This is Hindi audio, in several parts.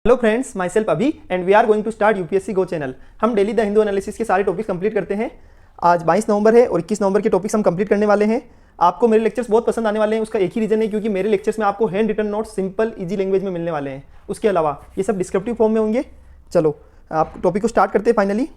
Hello friends, myself Abhi and we are going to start UPSC go channel. हम डेली द हिंदू एनालिसिस के सारे टॉपिक्स कंप्लीट करते हैं। आज 22 नवंबर है और 21 नवंबर के टॉपिक्स हम कंप्लीट करने वाले हैं। आपको मेरे लेक्चर्स बहुत पसंद आने वाले हैं। उसका एक ही रीजन है, क्योंकि मेरे लेक्चर्स में आपको handwritten notes simple easy language में मिलने वाले हैं। उसके अलावा ये सब डिस्क्रिप्टिव फॉर्म में होंगे। चलो आप टॉपिक को स्टार्ट करते हैं। फाइनली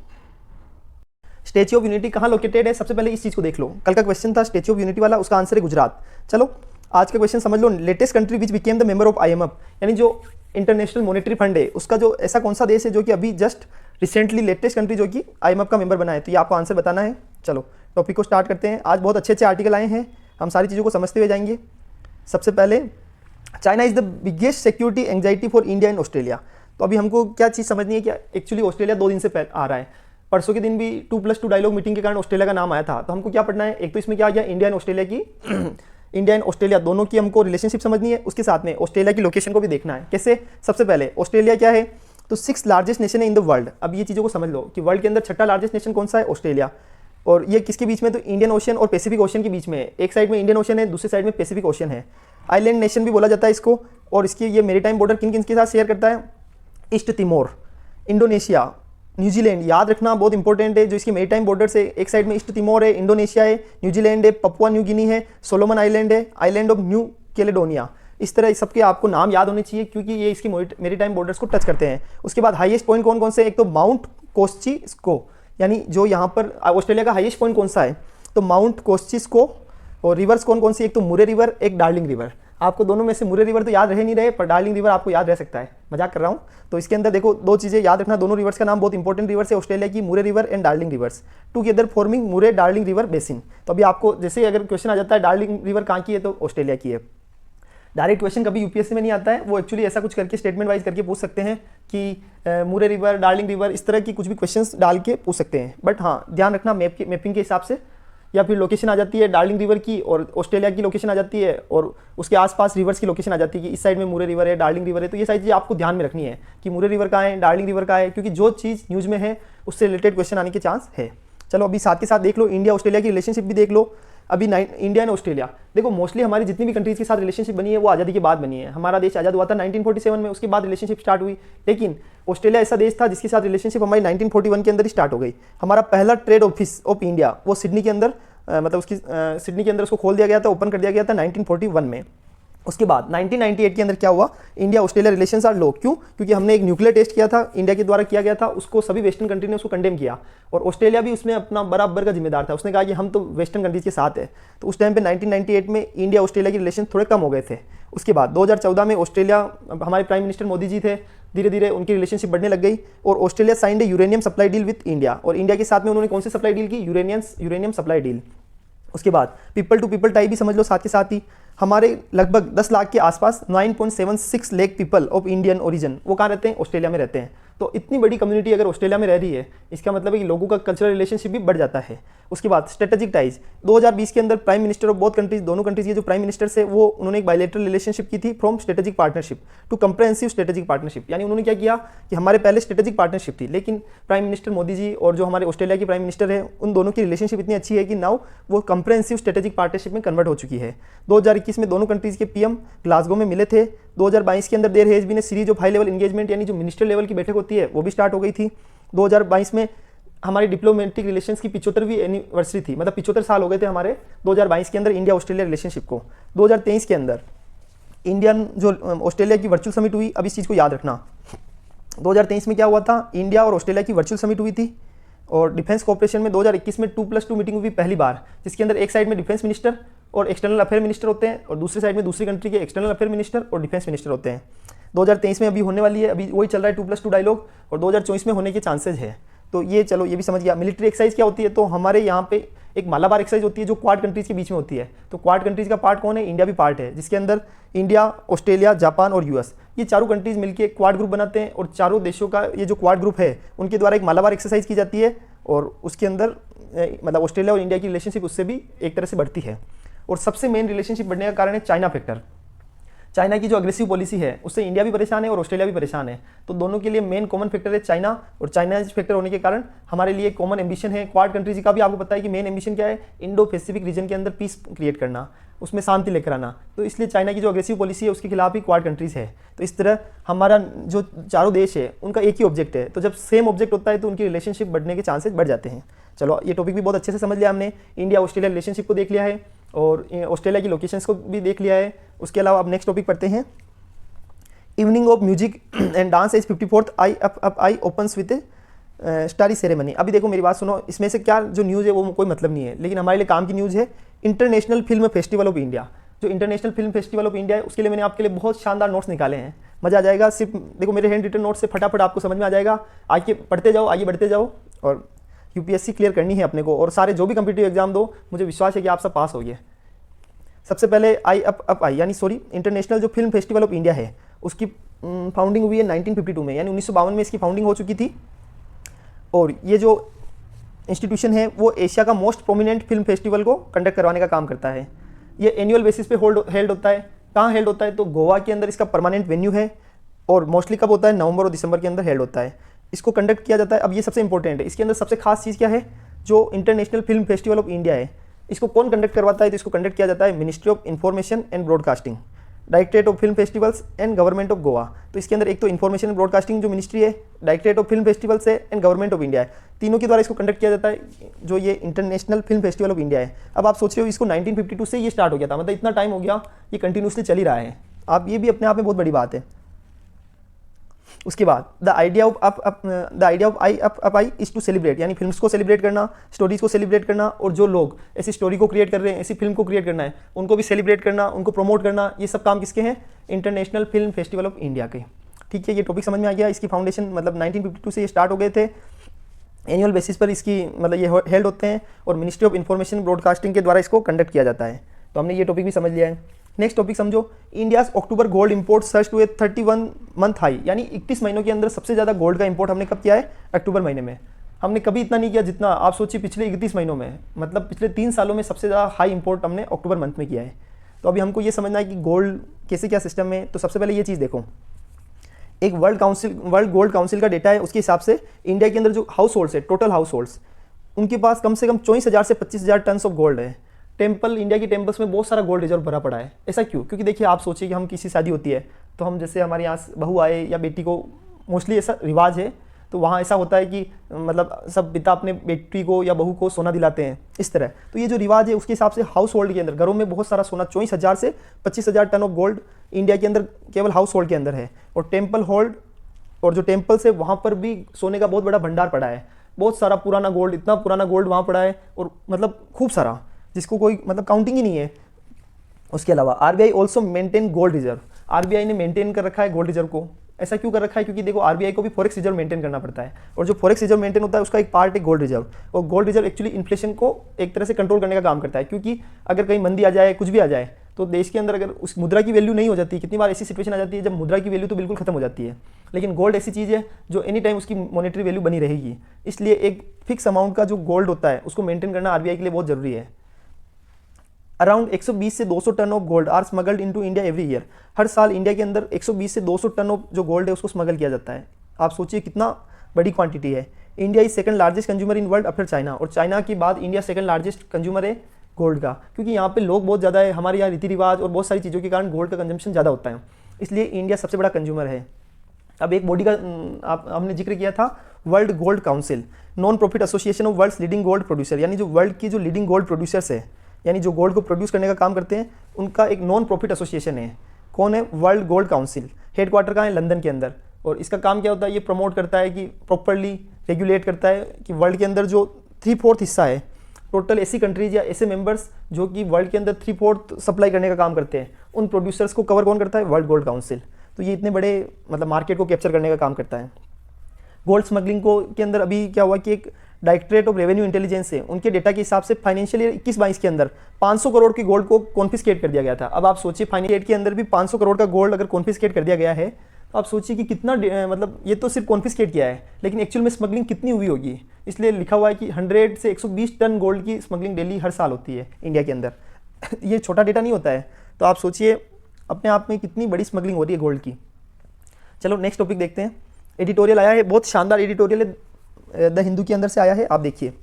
स्टैच्यू ऑफ यूनिटी कहाँ लोकेटेड है, सबसे पहले इस चीज़ को देख लो। कल का क्वेश्चन था स्टैच्यू ऑफ यूनिटी वाला, उसका आंसर है गुजरात। चलो आज का क्वेश्चन समझ लो। Latest country which became the member of IMF, यानी जो इंटरनेशनल मॉनेटरी फंड है उसका जो ऐसा कौन सा देश है जो कि अभी जस्ट रिसेंटली लेटेस्ट कंट्री जो कि आईएमएफ का मेंबर बना है। तो ये आपको आंसर बताना है। चलो टॉपिक को स्टार्ट करते हैं। आज बहुत अच्छे अच्छे आर्टिकल आए हैं, हम सारी चीज़ों को समझते हुए जाएंगे। सबसे पहले China is the biggest security anxiety for India and Australia. तो अभी हमको क्या चीज़ समझनी है कि एक्चुअली ऑस्ट्रेलिया 2 दिन से आ रहा है। परसों के दिन भी 2+2 डायलॉग मीटिंग के कारण ऑस्ट्रेलिया का नाम आया था। तो हमको क्या पढ़ना है, एक तो इसमें क्या आ गया इंडिया एंड ऑस्ट्रेलिया की इंडिया एंड ऑस्ट्रेलिया दोनों की हमको रिलेशनशिप समझनी है। उसके साथ में ऑस्ट्रेलिया की लोकेशन को भी देखना है। कैसे? सबसे पहले ऑस्ट्रेलिया क्या है, तो 6th लार्जेस्ट नेशन है इन द वर्ल्ड। अब ये चीज़ों को समझ लो कि वर्ल्ड के अंदर 6ठा लार्जेस्ट नेशन कौन सा है, ऑस्ट्रेलिया। और ये किसके बीच में, तो इंडियन ओशन और पैसिफिक ओशन के बीच में है। एक साइड में इंडियन ओशन है, दूसरी साइड में पैसिफिक ओशन है। आइलैंड नेशन भी बोला जाता है इसको। और इसकी ये मेरीटाइम बॉर्डर किन किन के साथ शेयर करता है, ईस्ट तिमोर, इंडोनेशिया, न्यूजीलैंड। याद रखना बहुत इंपॉर्टेंट है। जो इसकी मेरीटाइम बॉर्डर से एक साइड में ईस्ट तिमोर है, इंडोनेशिया है, न्यूजीलैंड है, पपुआ न्यू गिनी है, सोलोमन आइलैंड है, आइलैंड ऑफ न्यू कैलेडोनिया। इस तरह सबके आपको नाम याद होने चाहिए, क्योंकि ये इसकी मेरीटाइम बॉर्डर्स को टच करते हैं। उसके बाद हाईएस्ट पॉइंट कौन कौन से, एक तो माउंट कोस्चिस्को, यानी जो यहाँ पर ऑस्ट्रेलिया का हाईएस्ट पॉइंट कौन सा है, तो माउंट कोस्चिस्को। और रिवर्स कौन कौन सी, एक तो मुरे रिवर, एक डार्लिंग रिवर। आपको दोनों में से मुरे रिवर तो याद रह नहीं रहे, पर डार्लिंग रिवर आपको याद रह सकता है। मजाक कर रहा हूँ। तो इसके अंदर देखो 2 चीज़ें याद रखना। दोनों रिवर्स का नाम बहुत इंपॉर्टेंट रिवर्स है ऑस्ट्रेलिया की, मुरे river and darling reverse, together forming मुरे डार्लिंग रिवर बेसिन। तो अभी आपको जैसे अगर क्वेश्चन आ जाता है डार्लिंग रिवर कहाँ की है, तो ऑस्ट्रेलिया की है। डायरेक्ट क्वेश्चन कभी यूपीएससी में नहीं आता है, वो एक्चुअली ऐसा कुछ करके स्टेटमेंट वाइज करके पूछ सकते हैं कि मुरे रिवर, डार्लिंग रिवर, इस तरह की कुछ भी क्वेश्चंस डाल के पूछ सकते हैं। बट हाँ ध्यान रखना मैपिंग के हिसाब से, या फिर लोकेशन आ जाती है डार्लिंग रिवर की और ऑस्ट्रेलिया की लोकेशन आ जाती है, और उसके आसपास रिवर्स की लोकेशन आ जाती है कि इस साइड में मुरे रिवर है, डार्लिंग रिवर है। तो ये सारी चीज़ आपको ध्यान में रखनी है कि मुरे रिवर कहाँ है, डार्लिंग रिवर कहाँ है, क्योंकि जो चीज़ न्यूज़ में है उससे रिलेटेड क्वेश्चन आने के चांस है। चलो अभी साथ के साथ देख लो इंडिया ऑस्ट्रेलिया की रिलेशनशिप भी देख लो। अभी इंडिया एंड ऑस्ट्रेलिया देखो, मोस्टली हमारी जितनी भी कंट्रीज के साथ रिलेशनशिप बनी है वो आज़ादी के बाद बनी है। हमारा देश आज़ाद हुआ था 1947 में, उसके बाद रिलेशनशिप स्टार्ट हुई। लेकिन ऑस्ट्रेलिया ऐसा देश था जिसके साथ रिलेशनशिप हमारी 1941 के अंदर ही स्टार्ट हो गई। हमारा पहला ट्रेड ऑफिस ऑफ इंडिया वो सिडनी के अंदर मतलब उसकी सिडनी के अंदर उसको खोल दिया गया था, ओपन कर दिया गया था 1941 में। उसके बाद 1998 के अंदर क्या हुआ, इंडिया ऑस्ट्रेलिया रिलेशंस आर लो। क्यों? क्योंकि हमने एक न्यूक्लियर टेस्ट किया था, इंडिया के द्वारा किया गया था, उसको सभी वेस्टर्न कंट्री ने उसको कंडेम किया, और ऑस्ट्रेलिया भी उसमें अपना बराबर का जिम्मेदार था। उसने कहा कि हम तो वेस्टर्न कंट्रीज के साथ है। तो उस टाइम पे 1998 में इंडिया ऑस्ट्रेलिया के रिलेशन थोड़े कम हो गए थे। उसके बाद 2014 में ऑस्ट्रेलिया, हमारे प्राइम मिनिस्टर मोदी जी थे, धीरे धीरे उनकी रिलेशनशिप बढ़ने लग गई, और Australia signed A uranium supply deal with India. और इंडिया के साथ में उन्होंने कौन सी सप्लाई डील की, यूरेनियम सप्लाई डील। उसके बाद पीपल टू पीपल टाई भी समझ लो साथ के साथ ही। हमारे लगभग 10 लाख के आसपास 9.76 lakh people of Indian origin वो कहाँ रहते हैं, ऑस्ट्रेलिया में रहते हैं। तो इतनी बड़ी कम्युनिटी अगर ऑस्ट्रेलिया में रह रही है, इसका मतलब है कि लोगों का कल्चरल रिलेशनशिप भी बढ़ जाता है। उसके बाद स्ट्रेटेजिक टाइज 2020 के अंदर prime minister of both countries, दोनों कंट्रीज के जो प्राइम मिनिस्टर्स है वो उन्होंने एक बायलैटरल रिलेशनशिप की थी from strategic partnership to comprehensive strategic partnership. यानी उन्होंने क्या किया कि हमारे पहले स्ट्रेटेजिक पार्टनरशिप थी, लेकिन प्राइम मिनिस्टर मोदी जी और जो हमारे ऑस्ट्रेलिया के प्राइम मिनिस्टर है उन दोनों की रिलेशनशिप इतनी अच्छी है कि नाउ वो कंप्रेहेंसिव स्ट्रेटेजिक पार्टनरशिप में कन्वर्ट हो चुकी है। 2021 में दोनों कंट्रीज के पीएम ग्लासगो में मिले थे। 2022 के अंदर there has been a series of high level engagement, यानी जो मिनिस्टर लेवल की बैठक होती है वो भी स्टार्ट हो गई थी। 2022 में हमारी डिप्लोमेटिक रिलेशंस की 75वीं एनिवर्सरी थी, मतलब 75 साल हो गए थे हमारे 2022 के अंदर इंडिया ऑस्ट्रेलिया रिलेशनशिप को। 2023 के अंदर इंडियन जो ऑस्ट्रेलिया की वर्चुअल समिट हुई, अब इस चीज़ को याद रखना। 2023 में क्या हुआ था, इंडिया और ऑस्ट्रेलिया की वर्चुअल समिट हुई थी। और डिफेंस कोऑपरेशन में 2021 में 2+2 मीटिंग हुई पहली बार, जिसके अंदर एक साइड में डिफेंस मिनिस्टर और एक्सटर्नल अफेयर मिनिस्टर होते हैं, और दूसरी साइड में दूसरी कंट्री के एक्सटर्नल अफेयर मिनिस्टर और डिफेंस मिनिस्टर होते हैं। 2023 में अभी होने वाली है, अभी वही चल रहा है 2+2 डायलॉग, और 2024 में होने के चांसेज है। तो ये चलो ये भी समझ गया। मिलिट्री एक्सरसाइज क्या होती है, तो हमारे यहाँ पे एक मालाबार एक्सरसाइज होती है जो क्वाड कंट्रीज के बीच में होती है। तो क्वाड कंट्रीज का पार्ट कौन है, इंडिया भी पार्ट है, जिसके अंदर इंडिया, ऑस्ट्रेलिया, जापान और यूएस, ये चारों कंट्रीज मिलकर एक क्वाड ग्रुप बनाते हैं, और चारों देशों का ये जो क्वाड ग्रुप है उनके द्वारा एक मालाबार एक्सरसाइज की जाती है, और उसके अंदर मतलब ऑस्ट्रेलिया और इंडिया की रिलेशनशिप उससे भी एक तरह से बढ़ती है। और सबसे मेन रिलेशनशिप बढ़ने का कारण है चाइना फैक्टर। चाइना की जो अग्रेसिव पॉलिसी है उससे इंडिया भी परेशान है और ऑस्ट्रेलिया भी परेशान है। तो दोनों के लिए मेन कॉमन फैक्टर है चाइना, और चाइना फैक्टर होने के कारण हमारे लिए कॉमन एम्बिशन है। क्वाड कंट्रीज का भी आपको पता है कि मेन एम्बिशन क्या है, इंडो पैसिफिक रीजन के अंदर पीस क्रिएट करना, उसमें शांति लेकर आना। तो इसलिए चाइना की जो अग्रेसिव पॉलिसी है उसके खिलाफ ही क्वाड कंट्रीज है। तो इस तरह हमारा जो चारों देश है उनका एक ही ऑब्जेक्ट है, तो जब सेम ऑब्जेक्ट होता है तो उनकी रिलेशनशिप बढ़ने के चांसेस बढ़ जाते हैं। चलो ये टॉपिक भी बहुत अच्छे से समझ लिया हमने, इंडिया ऑस्ट्रेलिया रिलेशनशिप को देख लिया है और ऑस्ट्रेलिया की लोकेशंस को भी देख लिया है। उसके अलावा अब नेक्स्ट टॉपिक पढ़ते हैं, evening of music and dance as 54th I up I opens with starry ceremony. अभी देखो मेरी बात सुनो, इसमें से क्या जो न्यूज़ है वो कोई मतलब नहीं है, लेकिन हमारे लिए काम की न्यूज़ है। International film festival of India, जो international film festival of India है उसके लिए मैंने आपके लिए बहुत शानदार नोट्स निकाले हैं, मज़ा आ जाएगा। सिर्फ देखो मेरे हैंड रिटन नोट्स से फटाफट आपको समझ में आ जाएगा। आगे पढ़ते जाओ, आगे बढ़ते जाओ, और यूपीएससी क्लियर करनी है अपने को, और सारे जो भी कम्पिटिटिव एग्जाम दो मुझे विश्वास है कि आप सब पास होगे। सबसे पहले आई यानी इंटरनेशनल जो फिल्म फेस्टिवल ऑफ इंडिया है उसकी फाउंडिंग हुई है 1952 में, यानी 1952 में इसकी फाउंडिंग हो चुकी थी। और ये जो इंस्टीट्यूशन है वो एशिया का मोस्ट प्रोमिनेंट फिल्म फेस्टिवल को कंडक्ट करवाने का काम करता है। ये एनुअल बेसिस पे हेल्ड होता है। कहाँ हेल्ड होता है, तो गोवा के अंदर इसका परमानेंट वेन्यू है, और मोस्टली कब होता है, नवंबर और दिसंबर के अंदर हेल्ड होता है। इसको कंडक्ट किया जाता है। अब ये सबसे इंपॉर्टेंट है, इसके अंदर सबसे खास चीज़ क्या है, जो international film festival of India है इसको कौन कंडक्ट करवाता है, तो इसको कंडक्ट किया जाता है ministry of information and broadcasting, directorate of film festivals and government of Goa. तो इसके अंदर एक तो इन्फॉर्मेशन एंड ब्रॉडकास्टिंग जो मिनिस्ट्री है, डायरेक्टरेट ऑफ फिल्म फेस्टिवल्स है एंड गवर्नमेंट ऑफ इंडिया है, तीनों के द्वारा इसको कंडक्ट किया जाता है, जो ये international film festival of India है। अब आप सोच रहे हो इसको 1952 से ये स्टार्ट हो गया था, मतलब इतना टाइम हो गया, ये कंटिन्यूसली चल ही रहा है। आप ये भी अपने आप में बहुत बड़ी बात है। उसके बाद the idea of I is to celebrate, यानी फिल्म्स को सेलिब्रेट करना, स्टोरीज को सेलिब्रेट करना, और जो लोग ऐसी स्टोरी को क्रिएट कर रहे हैं, ऐसी फिल्म को क्रिएट करना है, उनको भी सेलिब्रेट करना, उनको प्रमोट करना, ये सब काम किसके हैं, international film festival of India के। ठीक है, ये टॉपिक समझ में आ गया। इसकी फाउंडेशन मतलब 1952 से ये स्टार्ट हो गए थे, एनुअल बेसिस पर इसकी मतलब ये हेल्ड होते हैं, और मिनिस्ट्री ऑफ इंफॉर्मेशन ब्रॉडकास्टिंग के द्वारा इसको कंडक्ट किया जाता है। तो हमने ये टॉपिक भी समझ लिया है। नेक्स्ट टॉपिक समझो, India's October gold import surge to a 31 month high, यानी 21 महीनों के अंदर सबसे ज़्यादा गोल्ड का इंपोर्ट हमने कब किया है, अक्टूबर महीने में। हमने कभी इतना नहीं किया जितना आप सोचिए पिछले 31 महीनों में, मतलब पिछले 3 सालों में सबसे ज़्यादा हाई इंपोर्ट हमने अक्टूबर मंथ में किया है। तो अभी हमको ये समझना है कि गोल्ड कैसे क्या सिस्टम है। तो सबसे पहले ये चीज़ देखो, एक वर्ल्ड गोल्ड काउंसिल का डेटा है, उसके हिसाब से इंडिया के अंदर जो हाउस होल्ड्स है, टोटल हाउस होल्ड्स, उनके पास कम से कम 24,000 से 25,000 टन ऑफ गोल्ड है। टेम्पल, इंडिया की टेम्पल्स में बहुत सारा गोल्ड रिजर्व भरा पड़ा है। ऐसा क्यों? क्योंकि देखिए आप सोचिए कि हम किसी शादी होती है तो हम जैसे हमारे यहाँ बहू आए या बेटी को, मोस्टली ऐसा रिवाज है, तो वहाँ ऐसा होता है कि मतलब सब पिता अपने बेटी को या बहू को सोना दिलाते हैं, इस तरह। तो ये जो रिवाज है उसके हिसाब से हाउस होल्ड के अंदर घरों में बहुत सारा सोना, 24,000 से 25,000 टन ऑफ गोल्ड इंडिया के अंदर केवल हाउस होल्ड के अंदर है। और टेम्पल होल्ड, और जो टेम्पल्स है वहाँ पर भी सोने का बहुत बड़ा भंडार पड़ा है, बहुत सारा पुराना गोल्ड, इतना पुराना गोल्ड वहाँ पड़ा है, और मतलब खूब सारा, जिसको कोई मतलब काउंटिंग ही नहीं है। उसके अलावा RBI also maintain gold reserve, RBI ने मेंटेन कर रखा है गोल्ड रिजर्व को। ऐसा क्यों कर रखा है? क्योंकि देखो आरबीआई को भी फॉरेक्स रिजर्व मेंटेन करना पड़ता है, और जो फॉरेक्स रिजर्व मेंटेन होता है उसका एक पार्ट है गोल्ड रिजर्व। और गोल्ड रिजर्व एक्चुअली इन्फ्लेशन को एक तरह से कंट्रोल करने का काम करता है, क्योंकि अगर कहीं मंदी आ जाए, कुछ भी आ जाए, तो देश के अंदर अगर उस मुद्रा की वैल्यू नहीं हो जाती, कितनी बार ऐसी सिचुएशन आ जाती है जब मुद्रा की वैल्यू तो बिल्कुल खत्म हो जाती है, लेकिन गोल्ड ऐसी चीज़ है जो एनी टाइम उसकी मॉनेटरी वैल्यू बनी रहेगी। इसलिए एक फिक्स अमाउंट का जो गोल्ड होता है उसको मेंटेन करना आरबीआई के लिए बहुत जरूरी है। अराउंड 120 से 200 ton of gold are smuggled into India every year, हर साल इंडिया के अंदर 120 से 200 टन ऑफ जो गोल्ड है उसको स्मगल किया जाता है। आप सोचिए कितना बड़ी क्वांटिटी है। India is second largest consumer in world after China, और चाइना के बाद इंडिया सेकंड लार्जेस्ट कंज्यूमर है गोल्ड का, क्योंकि यहाँ पे लोग बहुत ज़्यादा है, हमारे यहाँ रीति रिवाज और बहुत सारी चीज़ों के कारण गोल्ड का कंजम्पशन ज़्यादा होता है, इसलिए इंडिया सबसे बड़ा कंज्यूमर है। अब एक बॉडी का हमने जिक्र किया था, World Gold Council, non profit association of world's leading gold producer, यानी जो वर्ल्ड की जो लीडिंग गोल्ड प्रोड्यूसर्स है, यानी जो गोल्ड को प्रोड्यूस करने का काम करते हैं, उनका एक नॉन प्रॉफिट एसोसिएशन है। कौन है? World Gold council. हेडक्वार्टर कहाँ है? लंदन के अंदर। और इसका काम क्या होता है? ये प्रमोट करता है कि प्रॉपरली रेगुलेट करता है कि वर्ल्ड के अंदर जो 3/4 हिस्सा है, टोटल ऐसी कंट्रीज या ऐसे मेंबर्स जो कि वर्ल्ड के अंदर 3/4 सप्लाई करने का काम करते हैं, उन प्रोड्यूसर्स को कवर कौन करता है? World Gold council. तो ये इतने बड़े मतलब मार्केट को कैप्चर करने का काम करता है। गोल्ड स्मगलिंग को के अंदर अभी क्या हुआ कि एक डायरेक्टरेट ऑफ रेवेन्यू इंटेलिजेंस है, उनके डेटा के हिसाब से फाइनेंशियल ईयर 21-22 के अंदर 500 करोड़ की गोल्ड को कॉन्फिस्केट कर दिया गया था। अब आप सोचिए फाइनेंशियल के अंदर भी 500 करोड़ का गोल्ड अगर कॉन्फिस्केट कर दिया गया है, तो आप सोचिए कि कितना मतलब ये तो सिर्फ कॉन्फिस्केट किया है, लेकिन एक्चुअल में स्मगलिंग कितनी हुई होगी। इसलिए लिखा हुआ है कि 100 से 120 टन गोल्ड की स्मगलिंग डेली हर साल होती है इंडिया के अंदर। ये छोटा डेटा नहीं होता है। तो आप सोचिए अपने आप में कितनी बड़ी स्मगलिंग हो रही है गोल्ड की। चलो नेक्स्ट टॉपिक देखते हैं। एडिटोरियल आया है, बहुत शानदार एडिटोरियल है, द हिंदू के अंदर से आया है। आप देखिए,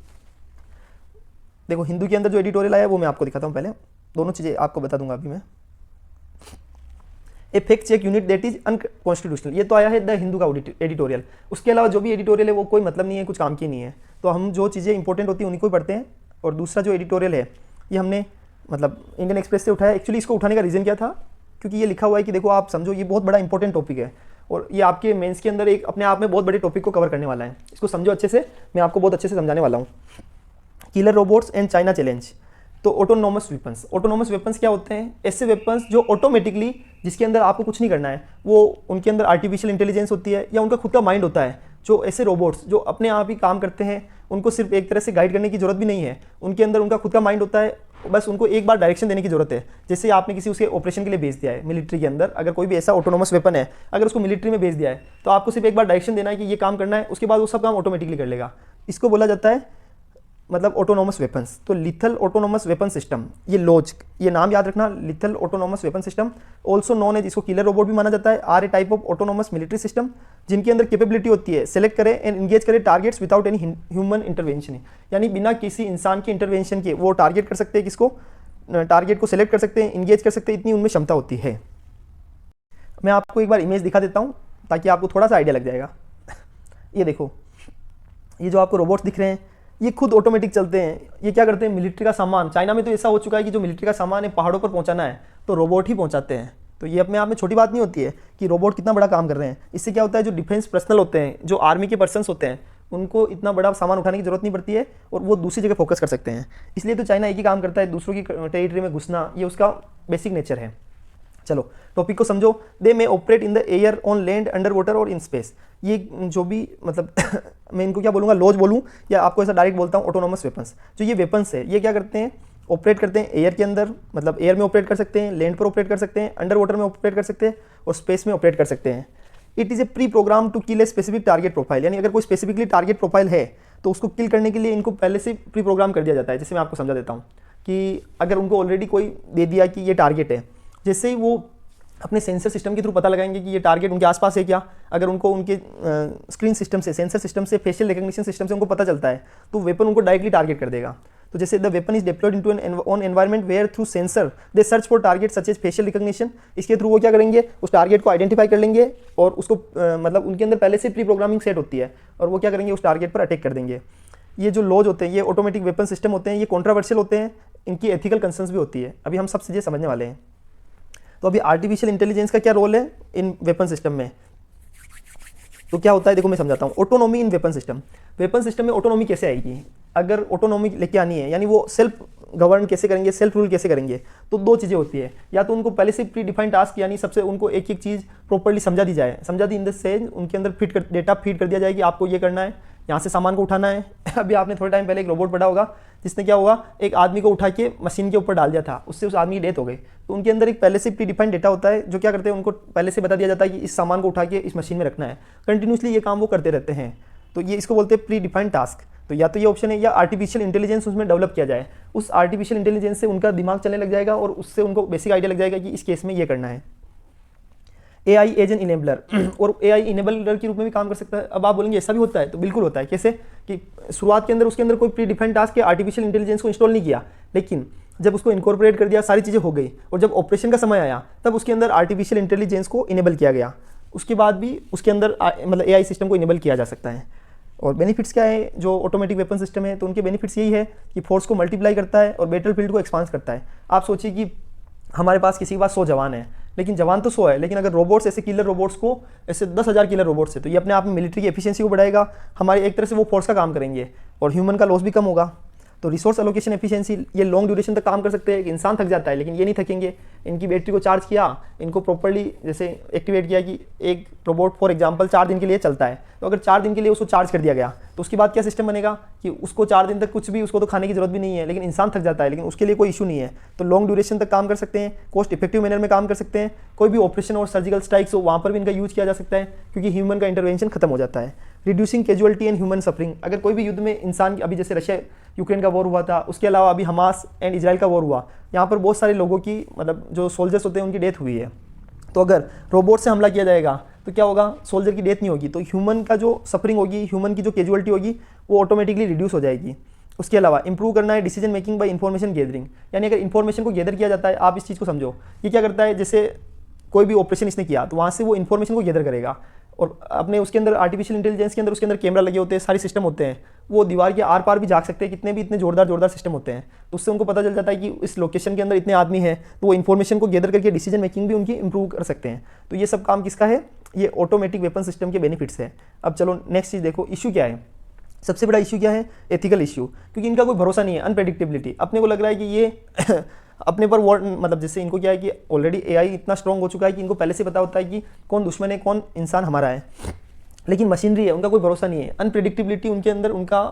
देखो हिंदू के अंदर जो एडिटोरियल आया है वो मैं आपको दिखाता हूँ। पहले दोनों चीज़ें आपको बता दूंगा अभी मैं। A fact check unit that is unconstitutional, ये तो आया है द हिंदू का एडिटोरियल। उसके अलावा जो भी एडिटोरियल है वो कोई मतलब नहीं है, कुछ काम की नहीं है। तो हम जो चीज़ें इंपॉर्टेंट होती हैं उन्हीं को ही पढ़ते हैं। और दूसरा जो एडिटोरियल है ये हमने मतलब इंडियन एक्सप्रेस से उठाया। एक्चुअली इसको उठाने का रीज़न क्या था, क्योंकि ये लिखा हुआ है कि देखो आप समझो ये बहुत बड़ा इंपॉर्टेंट टॉपिक है और ये आपके मेंस के अंदर एक अपने आप में बहुत बड़े टॉपिक को कवर करने वाला है। इसको समझो अच्छे से, मैं आपको बहुत अच्छे से समझाने वाला हूँ। Killer robots and China challenge. तो ऑटोनोमस वेपन्स, ऑटोनोमस वेपन्स क्या होते हैं? ऐसे वेपन्स जो ऑटोमेटिकली, जिसके अंदर आपको कुछ नहीं करना है, वो उनके अंदर आर्टिफिशियल इंटेलिजेंस होती है या उनका खुद का माइंड होता है। जो ऐसे रोबोट्स जो अपने आप ही काम करते हैं, उनको सिर्फ एक तरह से गाइड करने की जरूरत भी नहीं है, उनके अंदर उनका खुद का माइंड होता है, बस उनको एक बार डायरेक्शन देने की जरूरत है। जैसे आपने किसी उसके ऑपरेशन के लिए भेज दिया है मिलिट्री के अंदर, अगर कोई भी ऐसा ऑटोनोमस वेपन है, अगर उसको मिलिट्री में भेज दिया है तो आपको सिर्फ एक बार डायरेक्शन देना है कि ये काम करना है, उसके बाद वो सब काम ऑटोमेटिकली कर लेगा। इसको बोला जाता है मतलब ऑटोनोमस वेपन्स। तो लिथल ऑटोनोमस वेपन सिस्टम, ये लोज, ये नाम याद रखना, lethal autonomous weapon system, also known as, इसको किलर रोबोट भी माना जाता है, are a type of autonomous military system जिनके अंदर कैपेबिलिटी होती है सेलेक्ट करे एंड इंगेज करे targets without any human intervention, यानी बिना किसी इंसान के इंटरवेंशन के वो टारगेट कर सकते हैं, किसको, टारगेट को सेलेक्ट कर सकते हैं, इंगेज कर सकते हैं, इतनी उनमें क्षमता होती है। मैं आपको एक बार इमेज दिखा देता हूँ ताकि आपको थोड़ा सा आइडिया लग जाएगा। ये देखो, ये जो आपको रोबोट्स दिख रहे हैं ये खुद ऑटोमेटिक चलते हैं। ये क्या करते हैं, मिलिट्री का सामान, चाइना में तो ऐसा हो चुका है कि जो मिलिट्री का सामान है पहाड़ों पर पहुंचाना है तो रोबोट ही पहुंचाते हैं। तो ये अपने आप में छोटी बात नहीं होती है कि रोबोट कितना बड़ा काम कर रहे हैं। इससे क्या होता है, जो डिफेंस पर्सनल होते हैं, जो आर्मी के पर्सन्स होते हैं, उनको इतना बड़ा सामान उठाने की जरूरत नहीं पड़ती है और वो दूसरी जगह फोकस कर सकते हैं। इसलिए तो चाइना एक ही काम करता है, दूसरों की टेरिटरी में घुसना, ये उसका बेसिक नेचर है। चलो टॉपिक को समझो। They may operate in the air, on land, under water और इन स्पेस। ये जो भी मतलब मैं इनको क्या बोलूँगा, लॉज बोलूँ या आपको ऐसा डायरेक्ट बोलता हूँ, ऑटोनोमस वेपन्स। जो ये वेपन्स है ये क्या करते हैं, ऑपरेट करते हैं एयर के अंदर, मतलब एयर में ऑपरेट कर सकते हैं, लैंड पर ऑपरेट कर सकते हैं, अंडर वाटर में ऑपरेट कर सकते हैं और स्पेस में ऑपरेट कर सकते हैं। It is a pre program to kill a specific target profile, यानी अगर कोई स्पेसिफिकली टारगेट प्रोफाइल है तो उसको किल करने के लिए इनको पहले से प्री प्रोग्राम कर दिया जाता है। जैसे मैं आपको समझा देता हूँ कि अगर उनको ऑलरेडी कोई दे दिया कि ये टारगेट है, जैसे ही वो अपने सेंसर सिस्टम के थ्रू पता लगाएंगे कि ये टारगेट उनके आसपास है क्या, अगर उनको उनके स्क्रीन सिस्टम से, सेंसर सिस्टम से, फेशियल रिकग्निशन सिस्टम से उनको पता चलता है तो वेपन उनको डायरेक्टली टारगेट कर देगा। तो जैसे the weapon is deployed into an on environment where through sensor they search for target such as facial recognition. इसके थ्रू वो क्या करेंगे, उस टारगेट को आइडेंटिफाई कर लेंगे और उसको मतलब उनके अंदर पहले से प्री प्रोग्रामिंग सेट होती है और वो क्या करेंगे, उस टारगेट पर अटैक कर देंगे। ये जो लॉज होते हैं, ये ऑटोमेटिक वेपन सिस्टम होते हैं, ये कॉन्ट्रावर्शियल होते हैं, इनकी एथिकल कंसर्न्स भी होती है। अभी हम सब चीज़ें समझने वाले हैं। तो अभी आर्टिफिशियल इंटेलिजेंस का क्या रोल है इन वेपन सिस्टम में, तो क्या होता है देखो मैं समझाता हूँ। ऑटोनॉमी इन वेपन सिस्टम, वेपन सिस्टम में ऑटोनॉमी कैसे आएगी, अगर ऑटोनॉमी लेके आनी है, यानी वो सेल्फ गवर्न कैसे करेंगे, सेल्फ रूल कैसे करेंगे, तो दो चीज़ें होती है। या तो उनको पहले से प्री डिफाइंड टास्क, यानी सबसे उनको एक एक चीज़ प्रॉपर्ली समझा दी जाए, समझा दी इन द सेंस उनके अंदर डेटा फीड कर दिया जाए कि आपको ये करना है, यहाँ से सामान को उठाना है। अभी आपने थोड़े टाइम पहले एक रोबोट पढ़ा होगा जिसने क्या हुआ, एक आदमी को उठा के मशीन के ऊपर डाल दिया था, उससे उस आदमी की डेथ हो गई। तो उनके अंदर एक पहले से प्री डिफाइंड डेटा होता है, जो क्या करते हैं, उनको पहले से बता दिया जाता है कि इस सामान को उठा के इस मशीन में रखना है। कंटिन्यूसली ये काम वो करते रहते हैं, तो ये इसको बोलते हैं प्री डिफाइंड टास्क। तो या तो ये ऑप्शन है, या आर्टिफिशियल इंटेलिजेंस उसमें डेवलप किया जाए, उस आर्टिफिशियल इंटेलिजेंस से उनका दिमाग चलने लग जाएगा और उससे उनको बेसिक आइडिया लग जाएगा कि इस केस में ये करना है। AI एज एन इनेबलर, और AI इनेबलर के रूप में भी काम कर सकता है। अब आप बोलेंगे ऐसा भी होता है, तो बिल्कुल होता है। कैसे कि शुरुआत के अंदर उसके अंदर कोई प्री डिफाइंड टास्क या आर्टिफिशियल इंटेलिजेंस को इंस्टॉल नहीं किया, लेकिन जब उसको इनकॉर्पोरेट कर दिया, सारी चीज़ें हो गई और जब ऑपरेशन का समय आया तब उसके अंदर आर्टिफिशियल इंटेलिजेंस को इनेबल किया गया। उसके बाद भी उसके अंदर मतलब AI सिस्टम को इनेबल किया जा सकता है। और बेनिफिट्स क्या है, जो ऑटोमेटिक वेपन सिस्टम है तो उनके बेनिफिट्स यही है कि फोर्स को मल्टीप्लाई करता है और बैटल फील्ड को एक्सपांड करता है। आप सोचिए कि हमारे पास किसी के पास 100 जवान है, लेकिन जवान तो 100 है, लेकिन अगर रोबोट्स ऐसे किलर रोबोट्स को ऐसे 10,000 किलर रोबोट्स है, तो ये अपने आप में मिलिट्री की एफिशिएंसी को बढ़ाएगा। हमारे एक तरह से वो फोर्स का काम करेंगे और ह्यूमन का लॉस भी कम होगा। तो रिसोर्स एलोकेशन एफिशिएंसी, ये लॉन्ग ड्यूरेशन तक काम कर सकते हैं। इंसान थक जाता है लेकिन ये नहीं थकेंगे। इनकी बैटरी को चार्ज किया, इनको प्रॉपर्ली जैसे एक्टिवेट किया कि एक रोबोट फॉर एग्जांपल 4 दिन के लिए चलता है, तो अगर 4 दिन के लिए उसको चार्ज कर दिया गया तो उसके बाद क्या सिस्टम बनेगा कि उसको 4 दिन तक कुछ भी, उसको तो खाने की जरूरत भी नहीं है, लेकिन इंसान थक जाता है, लेकिन उसके लिए कोई इशू नहीं है। तो लॉन्ग ड्यूरेशन तक काम कर सकते हैं, कॉस्ट इफेक्टिव मैनर में काम कर सकते हैं। कोई भी ऑपरेशन और सर्जिकल स्ट्राइक्स हो वहाँ पर भी इनका यूज किया जा सकता है, क्योंकि ह्यूमन का इंटरवेंशन खत्म हो जाता है। Reducing casualty and human suffering, अगर कोई भी युद्ध में इंसान, अभी जैसे रशिया यूक्रेन का वॉर हुआ था, उसके अलावा अभी हमास एंड इजराइल का वॉर हुआ, यहाँ पर बहुत सारे लोगों की मतलब जो सोल्जर्स होते हैं उनकी डेथ हुई है। तो अगर रोबोट से हमला किया जाएगा तो क्या होगा, सोल्जर की डेथ नहीं होगी, तो ह्यूमन का जो सफरिंग होगी, ह्यूमन की जो कैजुअलिटी होगी वो ऑटोमेटिकली रिड्यूस हो जाएगी। उसके अलावा इंप्रूव करना है decision making by information gathering, यानी अगर इन्फॉर्मेशन को गैदर किया जाता है, आप इस चीज़ को समझो, ये क्या करता है, जैसे कोई भी ऑपरेशन इसने किया तो वहाँ से वो इन्फॉर्मेशन को गैदर करेगा और अपने उसके अंदर आर्टिफिशियल इंटेलिजेंस के अंदर उसके अंदर कैमरा लगे होते हैं, सारे सिस्टम होते हैं, वो दीवार के आर पार भी झाँक सकते हैं, कितने भी इतने जोरदार सिस्टम होते हैं, तो उससे उनको पता चल जाता है कि इस लोकेशन के अंदर इतने आदमी हैं, तो वो इन्फॉर्मेशन को गैदर करके डिसीजन मेकिंग भी उनकी इंप्रूव कर सकते हैं। तो ये सब काम किसका है, ये ऑटोमेटिक वेपन सिस्टम के बेनिफिट्स है। अब चलो नेक्स्ट चीज़ देखो, इशू क्या है, सबसे बड़ा इशू क्या है, एथिकल इशू, क्योंकि इनका कोई भरोसा नहीं है, अनप्रेडिक्टेबिलिटी। अपने को लग रहा है कि ये अपने पर वॉर मतलब जैसे इनको क्या है कि ऑलरेडी एआई इतना स्ट्रॉन्ग हो चुका है कि इनको पहले से पता होता है कि कौन दुश्मन है, कौन इंसान हमारा है, लेकिन मशीनरी है, उनका कोई भरोसा नहीं है, अनप्रेडिक्टेबिलिटी उनके अंदर उनका